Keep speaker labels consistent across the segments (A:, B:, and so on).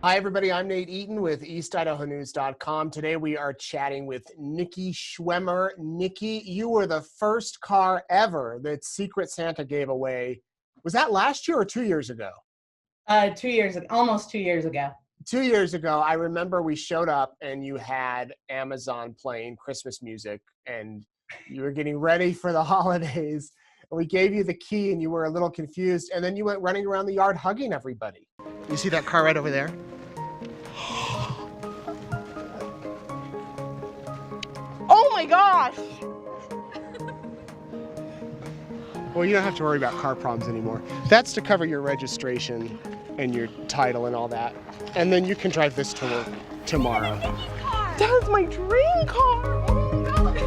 A: Hi, everybody. I'm Nate Eaton with EastIdahoNews.com. Today we are chatting with Nikkie Schwemmer. Nikkie, you were the first car ever that Secret Santa gave away. Was that last year or 2 years ago?
B: 2 years ago, almost 2 years ago.
A: 2 years ago, I remember we showed up and you had Amazon playing Christmas music and you were getting ready for the holidays. And we gave you the key and you were a little confused. And then you went running around the yard hugging everybody. You see that car right over there?
B: Oh my gosh!
A: Well, you don't have to worry about car problems anymore. That's to cover your registration and your title and all that. And then you can drive this to work tomorrow.
B: That is my dream car! Oh my god!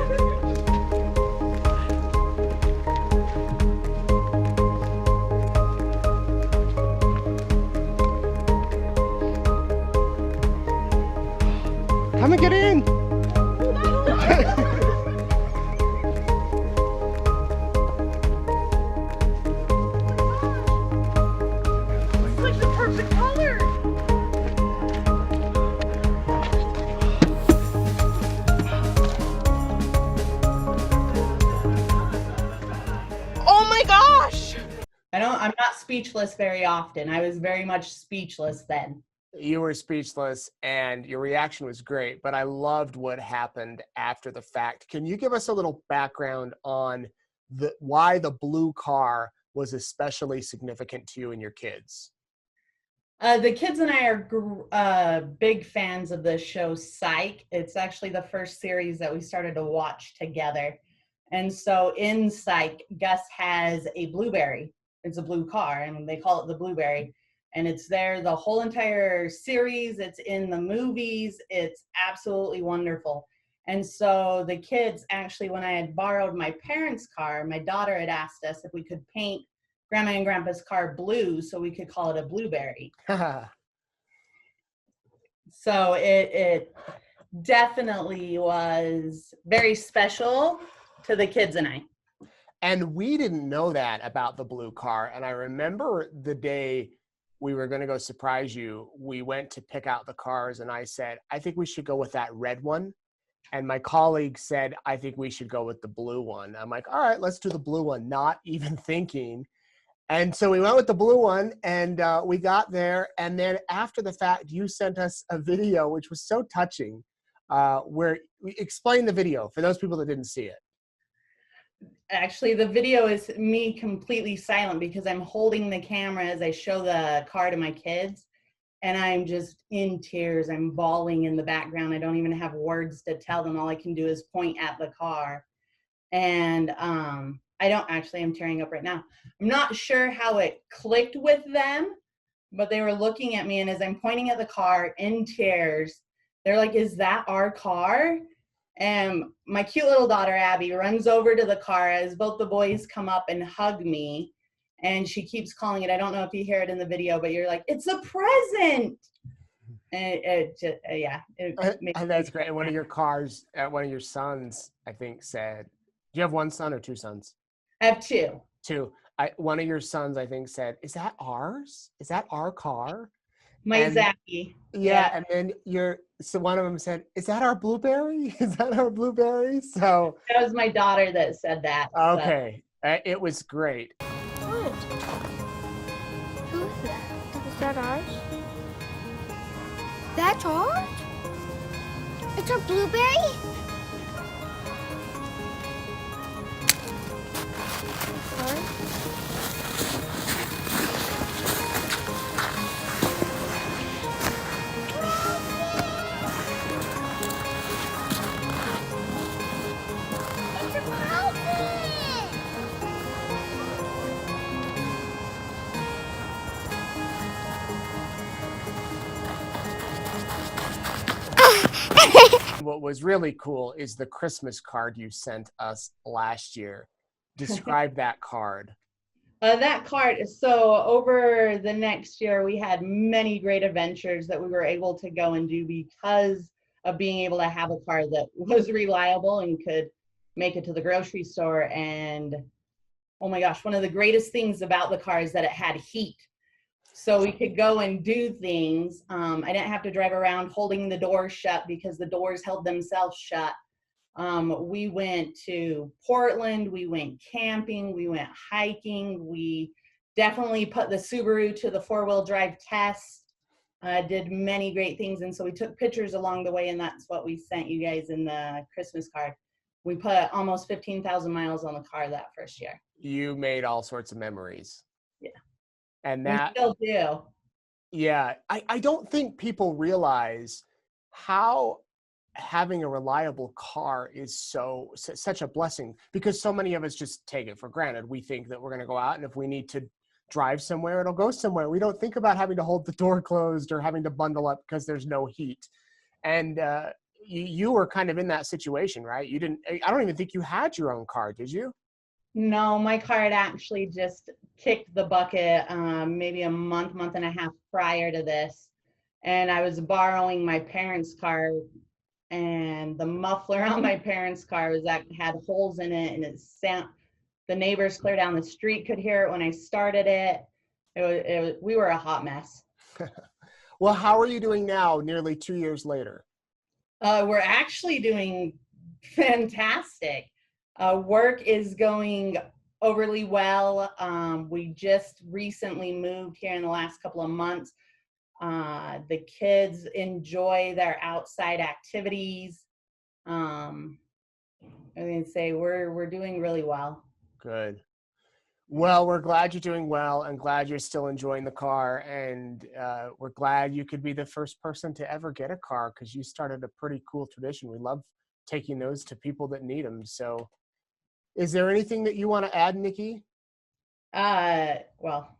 A: Come and get in!
B: It's like the perfect color! Oh my gosh! I'm not speechless very often. I was very much speechless then.
A: You were speechless and your reaction was great, but I loved what happened after the fact. Can you give us a little background on why the blue car was especially significant to you and your kids?
B: The kids and I are big fans of the show Psych. It's actually the first series that we started to watch together. And so in Psych, Gus has a blueberry. It's a blue car, and they call it the blueberry. And it's there the whole entire series. It's in the movies. It's absolutely wonderful. And so the kids, actually, when I had borrowed my parents' car, my daughter had asked us if we could paint Grandma and Grandpa's car blue so we could call it a blueberry. So it definitely was very special to the kids and I.
A: And we didn't know that about the blue car. And I remember the day we were going to go surprise you, we went to pick out the cars and I said, I think we should go with that red one. And my colleague said, I think we should go with the blue one. I'm like, all right, let's do the blue one, not even thinking. And so we went with the blue one and we got there. And then after the fact, you sent us a video, which was so touching, where we explained the video for those people that didn't see it.
B: Actually, the video is me completely silent because I'm holding the camera as I show the car to my kids, and I'm just in tears. I'm bawling in the background. I don't even have words to tell them. All I can do is point at the car. And I'm tearing up right now. I'm not sure how it clicked with them, but they were looking at me, and as I'm pointing at the car in tears, they're like, is that our car? And my cute little daughter, Abby, runs over to the car as both the boys come up and hug me. And she keeps calling it. I don't know if you hear it in the video, but you're like, it's a present. And
A: That's great. And one of your cars, one of your sons, I think said, do you have one son or two sons?
B: I have two.
A: Two. One of your sons, I think, said, is that ours? Is that our car?
B: My Zachy.
A: Yeah, and then so one of them said, is that our blueberry? Is that our blueberry? So
B: that was my daughter that said that.
A: Okay. So. It was great.
C: What? Who is that? Is that ours? That's ours? It's our blueberry?
A: What was really cool is the Christmas card you sent us last year. Describe that card.
B: That card, so over the next year, we had many great adventures that we were able to go and do because of being able to have a car that was reliable and could make it to the grocery store. And oh my gosh, one of the greatest things about the car is that it had heat. so we could go and do things. I didn't have to drive around holding the door shut because the doors held themselves shut. We went to Portland, we went camping, we went hiking. We definitely put the Subaru to the 4-wheel drive test, did many great things. And so we took pictures along the way, and that's what we sent you guys in the Christmas card. We put almost 15,000 miles on the car that first year.
A: You made all sorts of memories.
B: Yeah.
A: And
B: We
A: that,
B: still do.
A: yeah, I don't think people realize how having a reliable car is such a blessing, because so many of us just take it for granted. We think that we're going to go out, and if we need to drive somewhere, it'll go somewhere. We don't think about having to hold the door closed or having to bundle up because there's no heat. And you were kind of in that situation, right? I don't even think you had your own car, did you?
B: No, my car had actually just kicked the bucket maybe a month and a half prior to this. And I was borrowing my parents' car, and the muffler on my parents' car had holes in it, and the neighbors clear down the street could hear it when I started it. We were a hot mess.
A: Well, how are you doing now, nearly 2 years later?
B: We're actually doing fantastic. Work is going overly well. We just recently moved here in the last couple of months. The kids enjoy their outside activities. I'm going to say we're doing really well.
A: Good. Well, we're glad you're doing well, and glad you're still enjoying the car. And we're glad you could be the first person to ever get a car, because you started a pretty cool tradition. We love taking those to people that need them. So is there anything that you want to add, Nikki?
B: Well,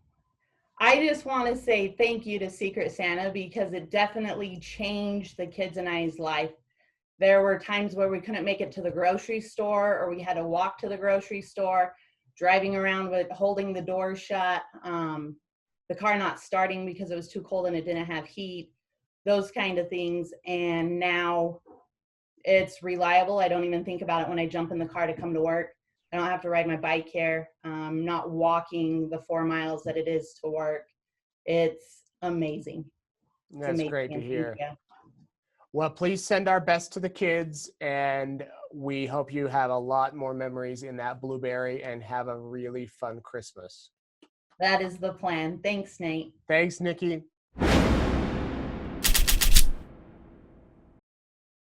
B: I just want to say thank you to Secret Santa, because it definitely changed the kids and I's life. There were times where we couldn't make it to the grocery store, or we had to walk to the grocery store, driving around with holding the door shut, the car not starting because it was too cold and it didn't have heat, those kind of things. And now it's reliable. I don't even think about it when I jump in the car to come to work. I don't have to ride my bike here. I'm not walking the 4 miles that it is to work. It's amazing.
A: That's great to hear. Well, please send our best to the kids, and we hope you have a lot more memories in that blueberry and have a really fun Christmas.
B: That is the plan. Thanks, Nate.
A: Thanks, Nikki.